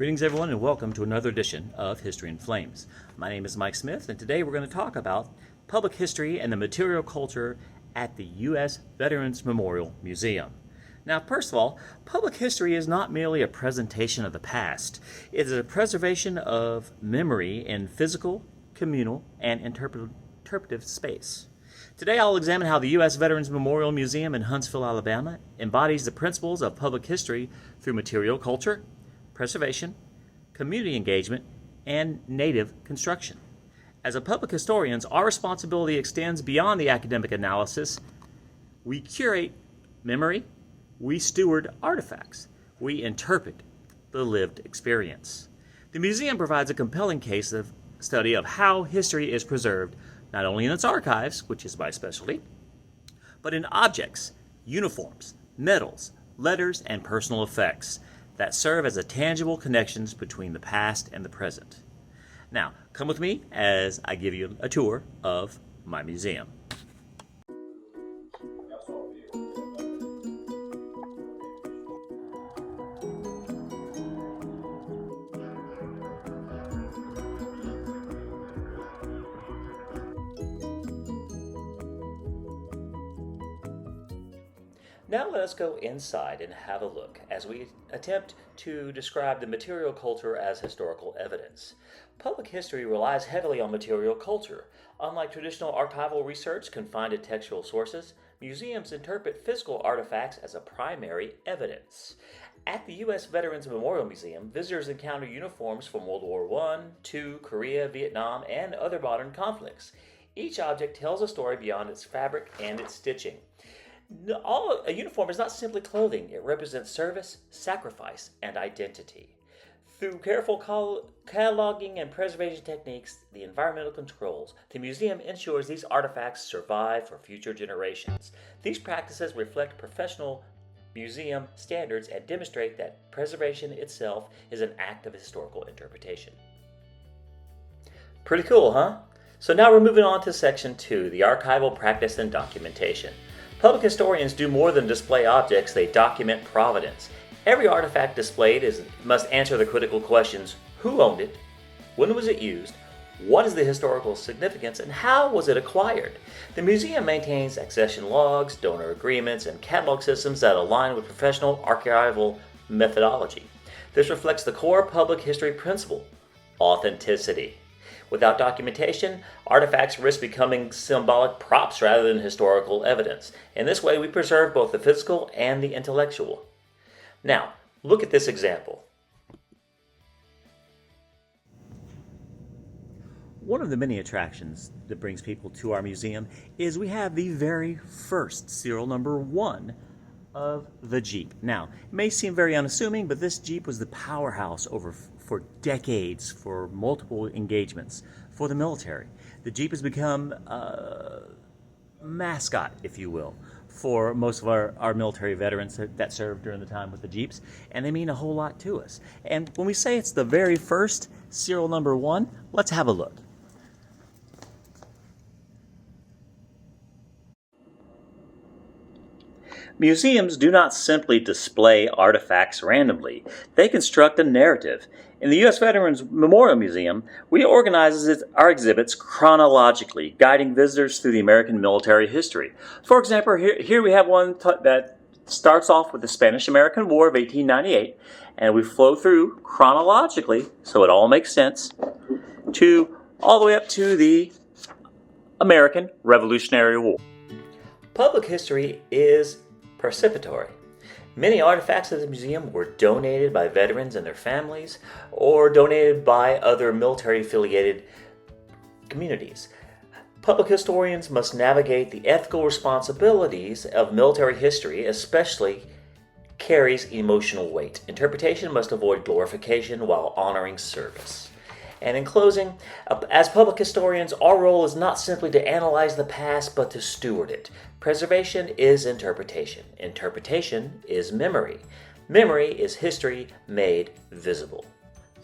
Greetings everyone and welcome to another edition of History in Flames. My name is Mike Smith and today we're going to talk about public history and the material culture at the U.S. Veterans Memorial Museum. Now, first of all, public history is not merely a presentation of the past. It is a preservation of memory in physical, communal, and interpretive space. Today I'll examine how the U.S. Veterans Memorial Museum in Huntsville, Alabama embodies the principles of public history through material culture, preservation, community engagement, and native construction. As a public historians, our responsibility extends beyond the academic analysis. We curate memory, we steward artifacts, we interpret the lived experience. The museum provides a compelling case of study of how history is preserved, not only in its archives, which is my specialty, but in objects, uniforms, medals, letters, and personal effects that serve as a tangible connections between the past and the present. Now, come with me as I give you a tour of my museum. Now let us go inside and have a look as we attempt to describe the material culture as historical evidence. Public history relies heavily on material culture. Unlike traditional archival research confined to textual sources, museums interpret physical artifacts as a primary evidence. At the U.S. Veterans Memorial Museum, visitors encounter uniforms from World War I, II, Korea, Vietnam, and other modern conflicts. Each object tells a story beyond its fabric and its stitching. A uniform is not simply clothing. It represents service, sacrifice, and identity. Through careful cataloging and preservation techniques, the environmental controls, the museum ensures these artifacts survive for future generations. These practices reflect professional museum standards and demonstrate that preservation itself is an act of historical interpretation. Pretty cool, huh? So now we're moving on to Section 2, the archival practice and documentation. Public historians do more than display objects, they document provenance. Every artifact displayed must answer the critical questions: who owned it, when was it used, what is the historical significance, and how was it acquired? The museum maintains accession logs, donor agreements, and catalog systems that align with professional archival methodology. This reflects the core public history principle: authenticity. Without documentation, artifacts risk becoming symbolic props rather than historical evidence. In this way, we preserve both the physical and the intellectual. Now, look at this example. One of the many attractions that brings people to our museum is we have the very first serial number 1 of the Jeep. Now, it may seem very unassuming, but this Jeep was the powerhouse for decades, for multiple engagements for the military. The Jeep has become a mascot, if you will, for most of our military veterans that served during the time with the Jeeps, and they mean a whole lot to us. And when we say it's the very first serial number 1, let's have a look. Museums do not simply display artifacts randomly. They construct a narrative. In the U.S. Veterans Memorial Museum, we organize our exhibits chronologically, guiding visitors through the American military history. For example, here we have one that starts off with the Spanish-American War of 1898, and we flow through chronologically, so it all makes sense, to all the way up to the American Revolutionary War. Public history is participatory. Many artifacts at the museum were donated by veterans and their families, or donated by other military-affiliated communities. Public historians must navigate the ethical responsibilities of military history, especially carries emotional weight. Interpretation must avoid glorification while honoring service. And in closing, as public historians, our role is not simply to analyze the past, but to steward it. Preservation is interpretation. Interpretation is memory. Memory is history made visible.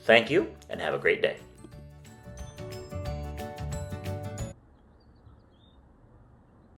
Thank you, and have a great day.